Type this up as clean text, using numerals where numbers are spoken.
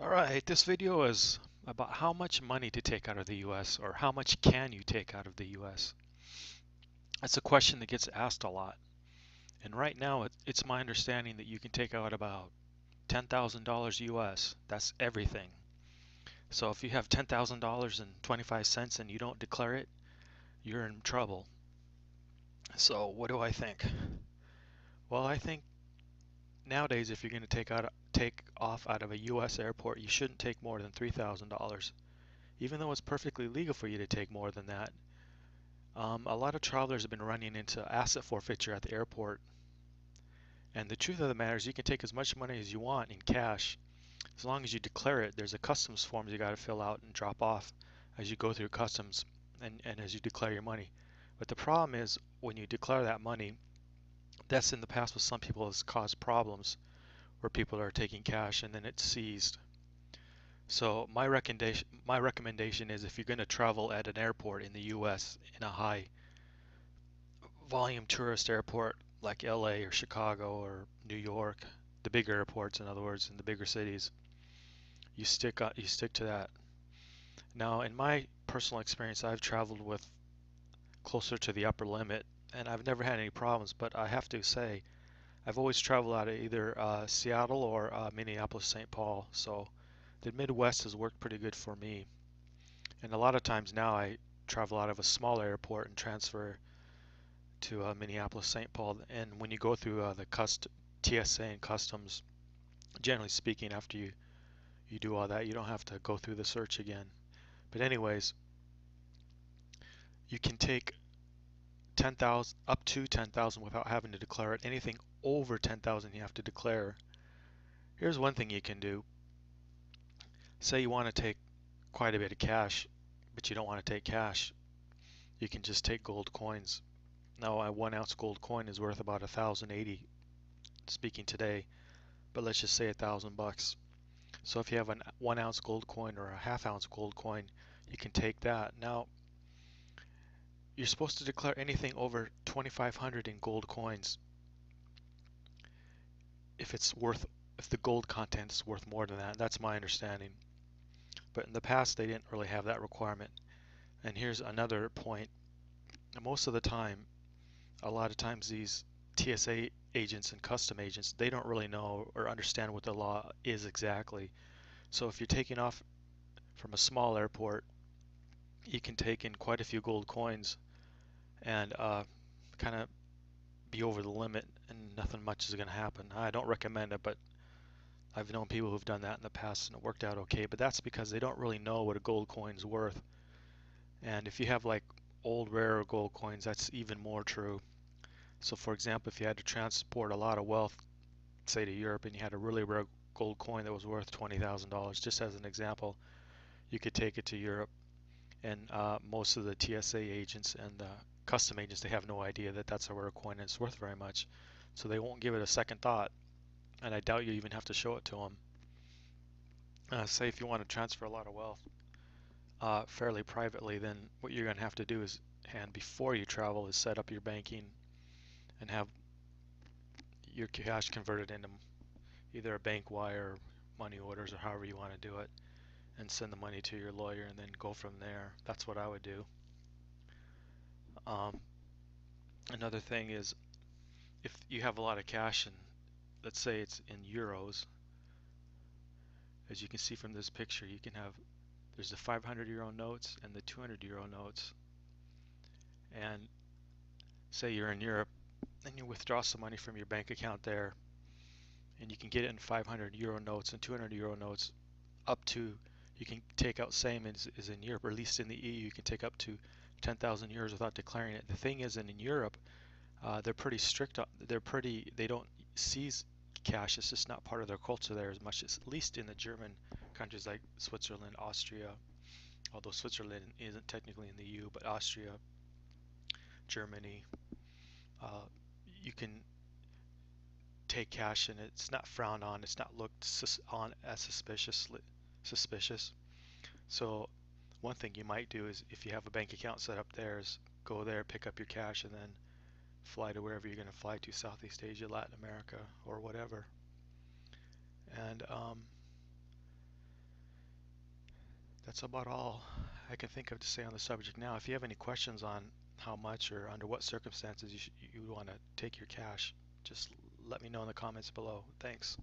Alright, this video is about how much money to take out of the US, or how much can you take out of the US. That's a question that gets asked a lot. And right now it's my understanding that you can take out about $10,000 US. That's everything. So if you have $10,000 and 25 cents and you don't declare it, you're in trouble. So what do I think? Well, I think nowadays if you're going to take off out of a US airport, you shouldn't take more than $3,000. Even though it's perfectly legal for you to take more than that, a lot of travelers have been running into asset forfeiture at the airport. And the truth of the matter is you can take as much money as you want in cash as long as you declare it. There's a customs form you got to fill out and drop off as you go through customs and as you declare your money. But the problem is when you declare that money, that's in the past with some people has caused problems where people are taking cash and then it's seized. So my recommendation is if you're going to travel at an airport in the US in a high volume tourist airport like LA or Chicago or New York, the bigger airports, in other words, in the bigger cities, you stick to that. Now, in my personal experience, I've traveled with closer to the upper limit, and I've never had any problems. But I have to say, I've always traveled out of either Seattle or Minneapolis, St. Paul. So the Midwest has worked pretty good for me. And a lot of times now I travel out of a smaller airport and transfer to Minneapolis, St. Paul. And when you go through the TSA and customs, generally speaking, after you do all that, you don't have to go through the search again. But anyways, you can take 10,000 up to 10,000 without having to declare it. Anything over 10,000 you have to declare. Here's one thing you can do. Say you want to take quite a bit of cash, but you don't want to take cash. You can just take gold coins. Now, a 1 ounce gold coin is worth about 1,080, speaking today, but let's just say $1,000. So if you have a 1 ounce gold coin or a ½ ounce gold coin, you can take that. Now, you're supposed to declare anything over 2,500 in gold coins if the gold content is worth more than that. That's my understanding. But in the past, they didn't really have that requirement. And here's another point. Most of the time, a lot of times these TSA agents and custom agents, they don't really know or understand what the law is exactly. So if you're taking off from a small airport, you can take in quite a few gold coins and kind of be over the limit and nothing much is going to happen. I don't recommend it, but I've known people who've done that in the past and it worked out okay, but that's because they don't really know what a gold coin's worth. And if you have like old rare gold coins, that's even more true. So for example, if you had to transport a lot of wealth, say to Europe, and you had a really rare gold coin that was worth $20,000, just as an example, you could take it to Europe. And most of the TSA agents and the custom agents, they have no idea that that's a rare coin and it's worth very much. So they won't give it a second thought. And I doubt you even have to show it to them. Say if you want to transfer a lot of wealth fairly privately, then what you're going to have to do is, and before you travel, is set up your banking and have your cash converted into either a bank wire, money orders, or however you want to do it, and send the money to your lawyer and then go from there. That's what I would do. Um, Another thing is if you have a lot of cash and let's say it's in euros, as you can see from this picture, you can have there's the 500 euro notes and the 200 euro notes. And say you're in Europe and you withdraw some money from your bank account there, and you can get it in 500 euro notes and 200 euro notes up to, you can take out same as in Europe, or at least in the EU, you can take up to 10,000 euros without declaring it. The thing is, in Europe, they're pretty strict. They don't seize cash. It's just not part of their culture there as much as, at least in the German countries like Switzerland, Austria, although Switzerland isn't technically in the EU, but Austria, Germany, uh, you can take cash and it's not frowned on. It's not looked on as suspicious. So one thing you might do is if you have a bank account set up there is go there, pick up your cash, and then fly to wherever you're going to fly to, Southeast Asia, Latin America, or whatever. And That's about all I can think of to say on the subject now. If you have any questions on how much or under what circumstances you want to take your cash, just let me know in the comments below. Thanks.